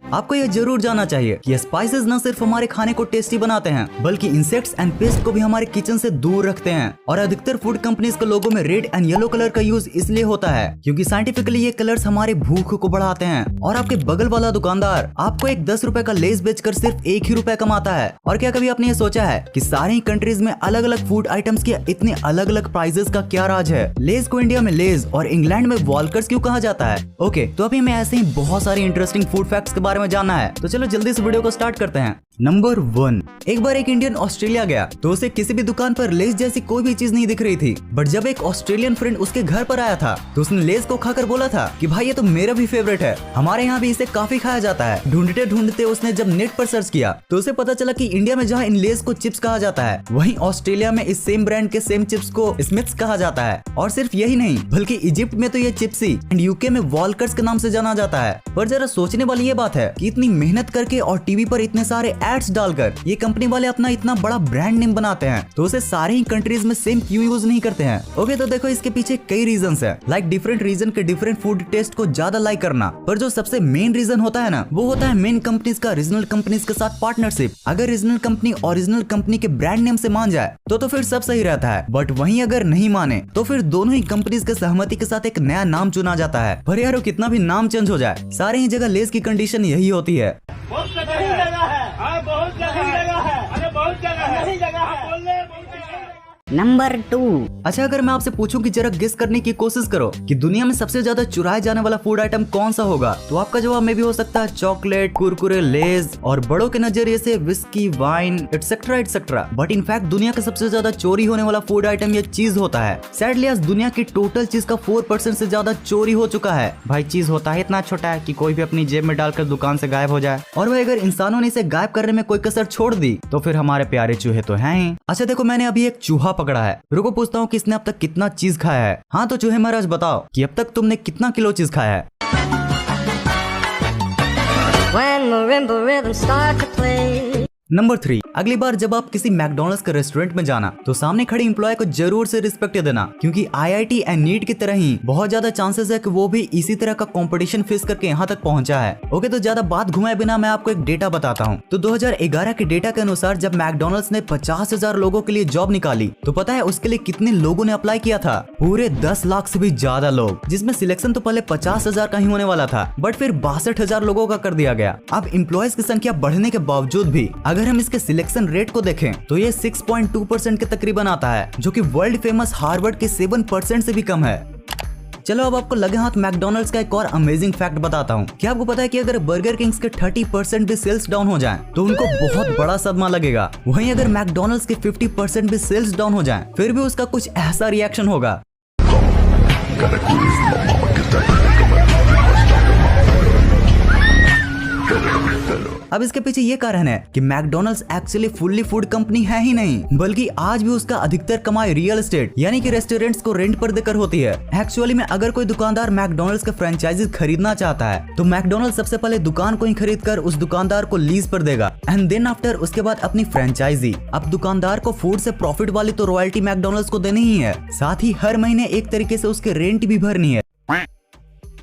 आपको यह जरूर जानना चाहिए कि स्पाइसेस न सिर्फ हमारे खाने को टेस्टी बनाते हैं बल्कि इंसेक्ट्स एंड पेस्ट को भी हमारे किचन से दूर रखते हैं। और अधिकतर फूड कंपनीज के लोगों में रेड एंड येलो कलर का यूज इसलिए होता है क्योंकि साइंटिफिकली ये कलर्स हमारे भूख को बढ़ाते हैं। और आपके बगल वाला दुकानदार आपको एक 10 रुपए का लेस बेचकर सिर्फ 1 ही रुपए कमाता है। और क्या कभी आपने ये सोचा है कि सारे ही कंट्रीज में अलग अलग फूड आइटम्स के इतने अलग अलग प्राइसेस का क्या राज है? लेस को इंडिया में लेस और इंग्लैंड में वॉल्कर्स क्यों कहा जाता है? ओके, तो अभी हमें ऐसे ही बहुत सारी इंटरेस्टिंग फूड फैक्ट्स के बारे में जानना है, तो चलो जल्दी से वीडियो को स्टार्ट करते हैं। नंबर 1, एक बार एक इंडियन ऑस्ट्रेलिया गया तो उसे किसी भी दुकान पर लेस जैसी कोई भी चीज नहीं दिख रही थी। बट जब एक ऑस्ट्रेलियन फ्रेंड उसके घर पर आया था तो उसने लेस को खाकर बोला था कि भाई ये तो मेरा भी फेवरेट है, हमारे यहाँ भी इसे काफी खाया जाता है। ढूंढते ढूंढते उसने जब नेट पर सर्च किया तो उसे पता चला कि इंडिया में जहाँ इन लेस को चिप्स कहा जाता है वहीं ऑस्ट्रेलिया में इस सेम ब्रांड के सेम चिप्स को स्मिथ्स कहा जाता है। और सिर्फ यही नहीं बल्कि इजिप्ट में तो ये चिप्सी एंड यूके में वॉल्कर्स के नाम से जाना जाता है। पर जरा सोचने वाली ये बात है कि इतनी मेहनत करके और टीवी पर इतने सारे एड्स डालकर ये कंपनी वाले अपना इतना बड़ा ब्रांड नेम बनाते हैं तो उसे सारे ही कंट्रीज में सेम क्यों यूज नहीं करते हैं? ओके, तो देखो इसके पीछे कई रीजंस है। लाइक डिफरेंट रीजन के डिफरेंट फूड टेस्ट को ज्यादा लाइक करना। पर जो सबसे मेन रीजन होता है ना, वो होता है मेन कंपनीज का रीजनल कंपनीज के साथ पार्टनरशिप। अगर रीजनल कंपनी ओरिजिनल कंपनी के ब्रांड नेम से मान जाए तो फिर सब सही रहता है। बट वहीं अगर नहीं माने तो फिर दोनों ही कंपनीज के सहमति के साथ एक नया नाम चुना जाता है। पर यार कितना भी नाम चेंज हो जाए, सारे ही जगह लेस की कंडीशन यही होती है। बहुत जगह है, बहुत जगह है, अरे बहुत जगह है, बोलने नंबर 2, अच्छा, अगर मैं आपसे पूछूं कि जरा गेस करने की कोशिश करो कि दुनिया में सबसे ज्यादा चुराए जाने वाला फूड आइटम कौन सा होगा, तो आपका जवाब में भी हो सकता है चॉकलेट, कुरकुरे, लेज और बड़ों के नजरिए से whisky, wine etcetera etcetera. But in fact दुनिया का सबसे ज्यादा चोरी होने वाला फूड आइटम ये चीज होता है। सैडली आज दुनिया की टोटल चीज का 4% से ज्यादा चोरी हो चुका है। भाई चीज होता है इतना छोटा है कि कोई भी अपनी जेब में डालकर दुकान से गायब हो जाए। और भाई अगर इंसानों ने इसे गायब करने में कोई कसर छोड़ दी तो फिर हमारे प्यारे चूहे तो हैं ही। अच्छा देखो, मैंने अभी एक चूहा पकड़ा है। रुको पूछता हूँ कि इसने अब तक कितना चीज खाया है। हाँ तो चूहे महाराज बताओ कि अब तक तुमने कितना किलो चीज खाया है? when marimba rhythms start to play. Number 3, अगली बार जब आप किसी मैकडोनल्ड्स के रेस्टोरेंट में जाना तो सामने खड़े एम्प्लॉय को जरूर से रिस्पेक्ट देना, क्योंकि आईआईटी एंड नीट की तरह ही बहुत ज्यादा चांसेस है कि वो भी इसी तरह का कंपटीशन फेस करके यहाँ तक पहुँचा है। ओके, तो ज्यादा बात घुमाए बिना मैं आपको एक डेटा बताता हूँ। तो 2011 के डेटा के अनुसार जब मैकडोनल्ड्स ने 50,000 लोगों के लिए जॉब निकाली तो पता है उसके लिए कितने लोगों ने अप्लाई किया था? पूरे 10 लाख से भी ज्यादा लोग, जिसमें सिलेक्शन तो पहले 50,000 का ही होने वाला था बट फिर 62,000 लोगों का कर दिया गया। अब एम्प्लॉयज की संख्या बढ़ने के बावजूद भी अगर हम इसके सिलेक्शन रेट को देखें तो ये 6.2% के तकरीबन आता है, जो कि वर्ल्ड फेमस हार्वर्ड के 7% से भी कम है। चलो अब आपको लगे हाथ मैकडोनल्ड्स का एक और अमेजिंग फैक्ट बताता हूँ। क्या आपको पता है कि अगर बर्गर किंग्स के 30% भी सेल्स डाउन हो जाएं तो उनको बहुत बड़ा सदमा लगेगा। वहीं अगर मैकडोनल्ड्स के 50% भी सेल्स डाउन हो जाएं फिर भी उसका कुछ ऐसा रिएक्शन होगा। अब इसके पीछे ये कारण है कि McDonald's actually fully food company है ही नहीं, बल्कि आज भी उसका अधिकतर कमाई रियल एस्टेट यानी कि रेस्टोरेंट्स को रेंट पर देकर होती है। एक्चुअली में अगर कोई दुकानदार मैकडोनल्ड्स का फ्रेंचाइजीज खरीदना चाहता है तो मैकडोनल्ड्स सबसे पहले दुकान को ही खरीद कर उस दुकानदार को लीज पर देगा एंड देन आफ्टर उसके बाद अपनी फ्रेंचाइजी। अब दुकानदार को फूड से प्रॉफिट वाली तो रॉयल्टी मैकडोनल्ड्स को देनी ही है, साथ ही हर महीने एक तरीके से उसके रेंट भी भरनी है।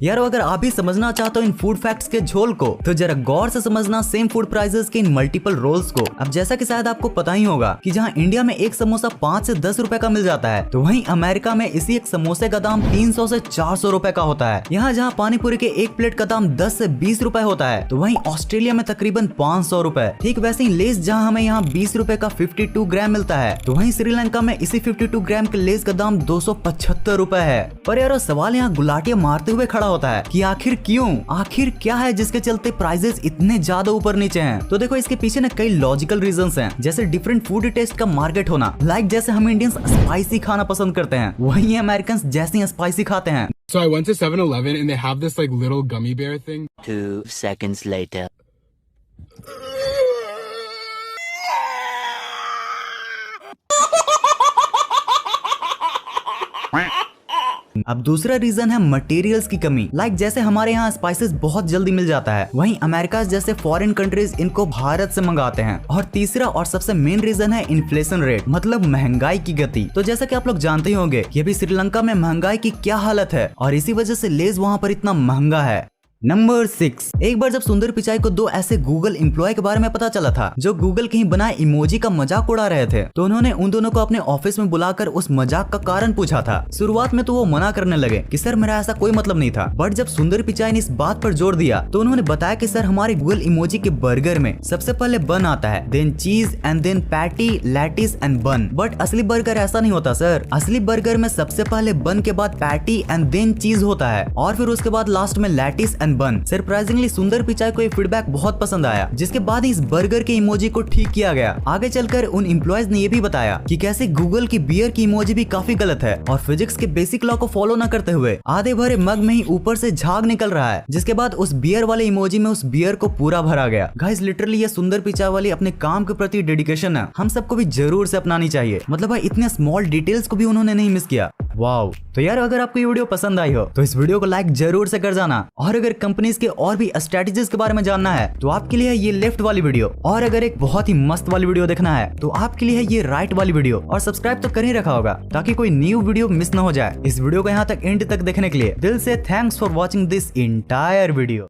यार अगर आप भी समझना चाहते हो इन फूड फैक्ट्स के झोल को तो जरा गौर से समझना सेम फूड प्राइसेस के इन मल्टीपल रोल्स को। अब जैसा कि शायद आपको पता ही होगा कि जहां इंडिया में एक समोसा 5 से 10 रुपए का मिल जाता है तो वहीं अमेरिका में इसी एक समोसे का दाम 300 से 400 रुपए का होता है। यहाँ जहाँ पानी पूरी के एक प्लेट का दाम 10 से 20 रुपए होता है तो वहीं ऑस्ट्रेलिया में तकरीबन 500 रुपए। ठीक वैसे ही लेस जहाँ हमें यहाँ 20 रुपए का 52 ग्राम मिलता है तो वहीं श्रीलंका में इसी 52 ग्राम के लेस का दाम 275 रुपए है। पर यार सवाल यहाँ गुलाटियां मारते हुए खड़ा होता है कि आखिर क्यों, आखिर क्या है जिसके चलते प्राइसेस इतने ज्यादा ऊपर नीचे हैं? तो देखो इसके पीछे ना कई लॉजिकल रीजंस हैं, जैसे डिफरेंट फूड टेस्ट का मार्केट होना। लाइक जैसे हम इंडियंस स्पाइसी खाना पसंद करते हैं वहीं अमेरिकन जैसे स्पाइसी खाते हैं। So I went to 7-Eleven and they have this like little gummy bear thing. 2 seconds later. अब दूसरा रीजन है मटेरियल्स की कमी। लाइक जैसे हमारे यहाँ स्पाइसेस बहुत जल्दी मिल जाता है वहीं अमेरिका जैसे फॉरेन कंट्रीज इनको भारत से मंगाते हैं। और तीसरा और सबसे मेन रीजन है इन्फ्लेशन रेट, मतलब महंगाई की गति। तो जैसा कि आप लोग जानते ही होंगे कि अभी श्रीलंका में महंगाई की क्या हालत है और इसी वजह से लेज वहाँ पर इतना महंगा है। नंबर 6। एक बार जब सुंदर पिचाई को दो ऐसे गूगल एम्प्लॉय के बारे में पता चला था जो गूगल के ही बनाए इमोजी का मजाक उड़ा रहे थे, तो उन्होंने उन दोनों को अपने ऑफिस में बुलाकर उस मजाक का कारण पूछा था। शुरुआत में तो वो मना करने लगे कि सर मेरा ऐसा कोई मतलब नहीं था, बट जब सुंदर पिचाई ने इस बात पर जोर दिया तो उन्होंने बताया कि सर हमारे गूगल इमोजी के बर्गर में सबसे पहले बन आता है, then cheese and then patty, lettuce and bun. But असली बर्गर ऐसा नहीं होता सर। असली बर्गर में सबसे पहले बन के बाद पैटी एंड देन चीज होता है और फिर उसके बाद लास्ट में लेटिस एंड बन। सरप्राइजिंगली सुंदर पिचाई को ये फीडबैक बहुत पसंद आया, जिसके बाद इस बर्गर के इमोजी को ठीक किया गया। आगे चलकर उन एम्प्लॉयज ने ये भी बताया कि कैसे गूगल की बियर की इमोजी भी काफी गलत है और फिजिक्स के बेसिक लॉ को फॉलो न करते हुए आधे भरे मग में ही ऊपर से झाग निकल रहा है, जिसके बाद उस बियर वाले इमोजी में उस बियर को पूरा भरा गया। गाइस लिटरली ये सुंदर पिचाई वाली अपने काम के प्रति डेडिकेशन है, हम सबको भी जरूर से अपनानी चाहिए। मतलब भाई इतने स्मॉल डिटेल्स को भी उन्होंने नहीं मिस किया। वाओ। तो यार अगर आपको ये वीडियो पसंद आई हो तो इस वीडियो को लाइक जरूर से कर जाना, और अगर कंपनीज के और भी स्ट्रेटजीज के बारे में जानना है तो आपके लिए है ये लेफ्ट वाली वीडियो, और अगर एक बहुत ही मस्त वाली वीडियो देखना है तो आपके लिए है ये राइट वाली वीडियो। और सब्सक्राइब तो कर ही रखा होगा ताकि कोई न्यू वीडियो मिस ना हो जाए। इस वीडियो को यहाँ तक एंड तक देखने के लिए दिल से thanks for watching this entire video.